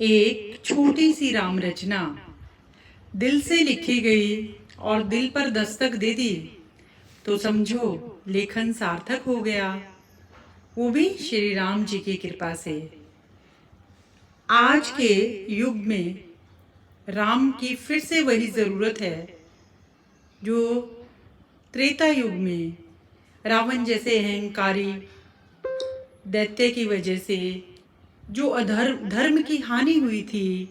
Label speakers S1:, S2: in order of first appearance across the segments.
S1: एक छोटी सी राम रचना दिल से लिखी गई और दिल पर दस्तक दे दी तो समझो लेखन सार्थक हो गया, वो भी श्री राम जी की कृपा से। आज के युग में राम की फिर से वही ज़रूरत है जो त्रेता युग में रावण जैसे अहंकारी दैत्य की वजह से जो धर्म की हानि हुई थी,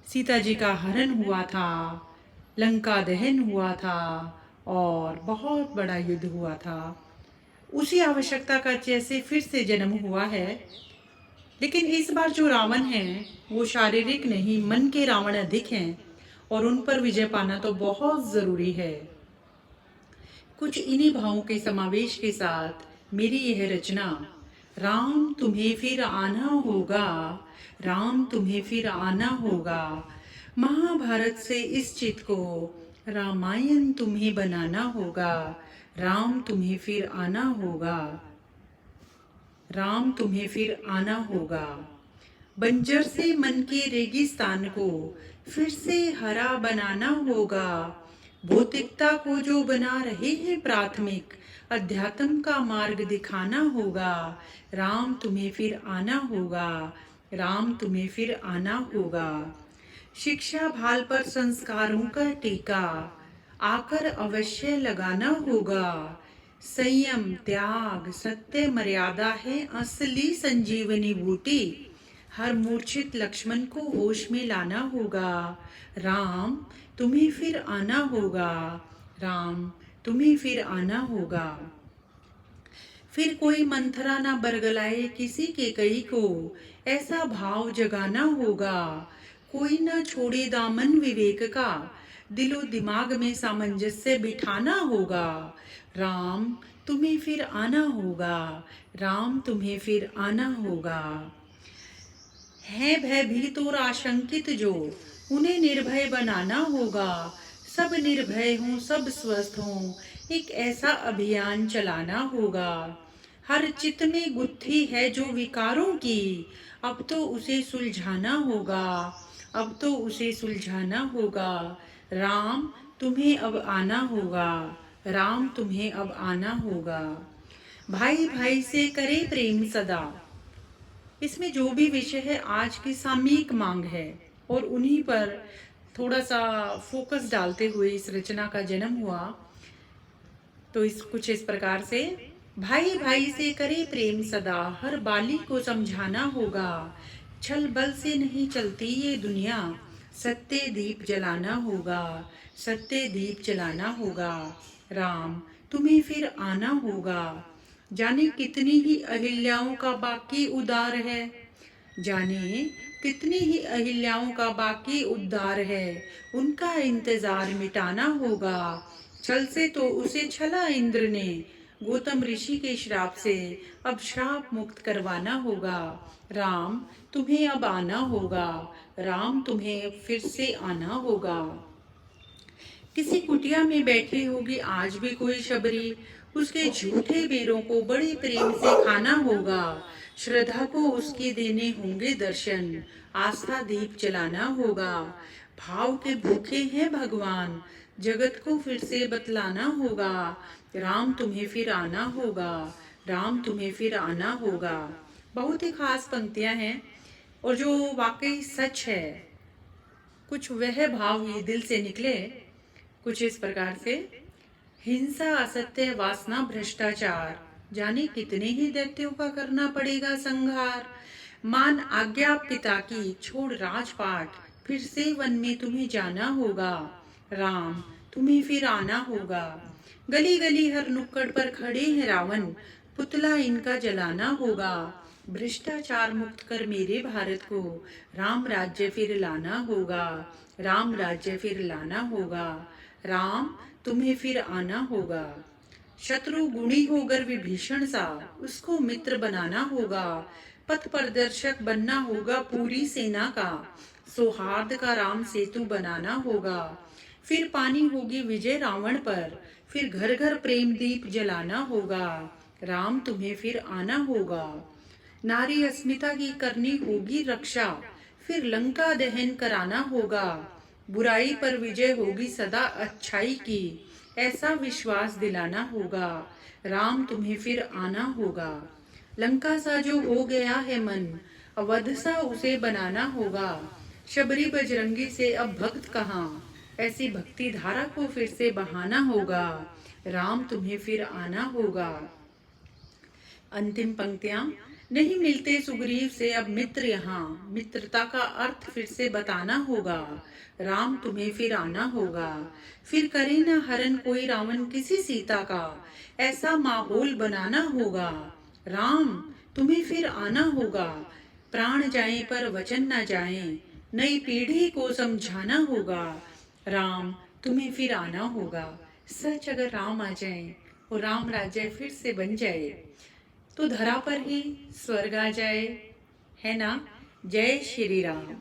S1: सीता जी का हरण हुआ था, लंका दहन हुआ था और बहुत बड़ा युद्ध हुआ था। उसी आवश्यकता का जैसे फिर से जन्म हुआ है, लेकिन इस बार जो रावण हैं वो शारीरिक नहीं मन के रावण अधिक हैं और उन पर विजय पाना तो बहुत ज़रूरी है। कुछ इन्हीं भावों के समावेश के साथ मेरी यह रचना राम तुम्हें फिर आना होगा, राम तुम्हें फिर आना होगा, महाभारत से इस चित को रामायण तुम्हें बनाना होगा, राम तुम्हें फिर आना होगा, राम तुम्हें फिर आना होगा। बंजर से मन के रेगिस्तान को फिर से हरा बनाना होगा, भौतिकता को जो बना रहे हैं प्राथमिक अध्यात्म का मार्ग दिखाना होगा, राम तुम्हें फिर आना होगा, राम तुम्हें फिर आना होगा। शिक्षा भाल पर संस्कारों का टीका आकर अवश्य लगाना होगा, संयम त्याग सत्य मर्यादा है असली संजीवनी बूटी, हर मूर्छित लक्ष्मण को होश में लाना होगा, राम तुम्हें फिर आना होगा, राम तुम्हें फिर आना होगा। फिर कोई मंथरा ना बरगलाए किसी के कई को, ऐसा भाव जगाना होगा, कोई ना छोड़े दामन विवेक का, दिलो दिमाग में सामंजस्य बिठाना होगा, राम तुम्हें फिर आना होगा, राम तुम्हें फिर आना होगा। है भयभीत और आशंकित जो उन्हें निर्भय बनाना होगा, सब निर्भय हों सब स्वस्थ हों एक ऐसा अभियान चलाना होगा। हर चित्त में गुत्थी है जो विकारों की, अब तो उसे सुलझाना होगा, अब तो उसे सुलझाना होगा, राम तुम्हें अब आना होगा, राम तुम्हें अब आना होगा। भाई भाई से करे प्रेम सदा, इसमें जो भी विषय है आज की सामयिक मांग है और उन्हीं पर थोड़ा सा फोकस डालते हुए इस रचना का जन्म हुआ। तो इस कुछ इस प्रकार से, भाई भाई से करे प्रेम सदा, हर बाली को समझाना होगा, छल बल से नहीं चलती ये दुनिया, सत्य दीप जलाना होगा, सत्य दीप जलाना होगा, राम तुम्हें फिर आना होगा। जाने कितनी ही अहिल्याओं का बाकी उदार है, जाने कितनी ही अहिल्याओं का बाकी उद्धार है, उनका इंतजार मिटाना होगा, छल से तो उसे छला इंद्र ने, गौतम ऋषि के श्राप से अब श्राप मुक्त करवाना होगा, राम तुम्हें अब आना होगा, राम तुम्हें फिर से आना होगा। किसी कुटिया में बैठी होगी आज भी कोई शबरी, उसके झूठे बेरों को बड़े प्रेम से खाना होगा, श्रद्धा को उसके देने होंगे दर्शन, आस्था दीप जलाना होगा, भाव के भूखे हैं भगवान, जगत को फिर से बतलाना होगा, राम तुम्हें फिर आना होगा, राम तुम्हें फिर आना होगा। बहुत ही खास पंक्तियां हैं और जो वाकई सच है, कुछ वह भाव ही दिल से निकले कुछ इस प्रकार से। हिंसा असत्य वासना भ्रष्टाचार, जाने कितने ही दैत्यों का करना पड़ेगा संहार, मान आज्ञा पिता की छोड़ राजपाट, फिर से वन में तुम्हें जाना होगा, राम तुम्हें फिर आना होगा। गली गली हर नुक्कड़ पर खड़े हैं रावण, पुतला इनका जलाना होगा, भ्रष्टाचार मुक्त कर मेरे भारत को, राम राज्य फिर लाना होगा, राम राज्य फिर लाना होगा, राम तुम्हें फिर आना होगा। शत्रु गुणी होकर विभीषण सा, उसको मित्र बनाना होगा, पथ प्रदर्शक बनना होगा पूरी सेना का, सौहार्द का राम सेतु बनाना होगा, फिर पानी होगी विजय रावण पर, फिर घर घर प्रेम दीप जलाना होगा, राम तुम्हें फिर आना होगा। नारी अस्मिता की करनी होगी रक्षा, फिर लंका दहन कराना होगा। बुराई पर विजय होगी सदा अच्छाई की, ऐसा विश्वास दिलाना होगा। राम तुम्हें फिर आना होगा। लंका सा जो हो गया है मन, अवध सा उसे बनाना होगा। शबरी बजरंगी से अब भक्त कहाँ, ऐसी भक्ति धारा को फिर से बहाना होगा। राम तुम्हें फिर आना होगा। अंतिम पंक्तियां। नहीं मिलते सुग्रीव से अब मित्र यहाँ, मित्रता का अर्थ फिर से बताना होगा। राम तुम्हें फिर आना होगा। फिर करे न हरण कोई रावण किसी सीता का, ऐसा माहौल बनाना होगा। राम तुम्हें फिर आना होगा। प्राण जाए पर वचन न जाए, नई पीढ़ी को समझाना होगा। राम तुम्हें फिर आना होगा। सच अगर राम आ जाए और राम राज्य फिर से बन जाए तो धरा पर ही स्वर्ग आ जाए, है ना। जय श्री राम।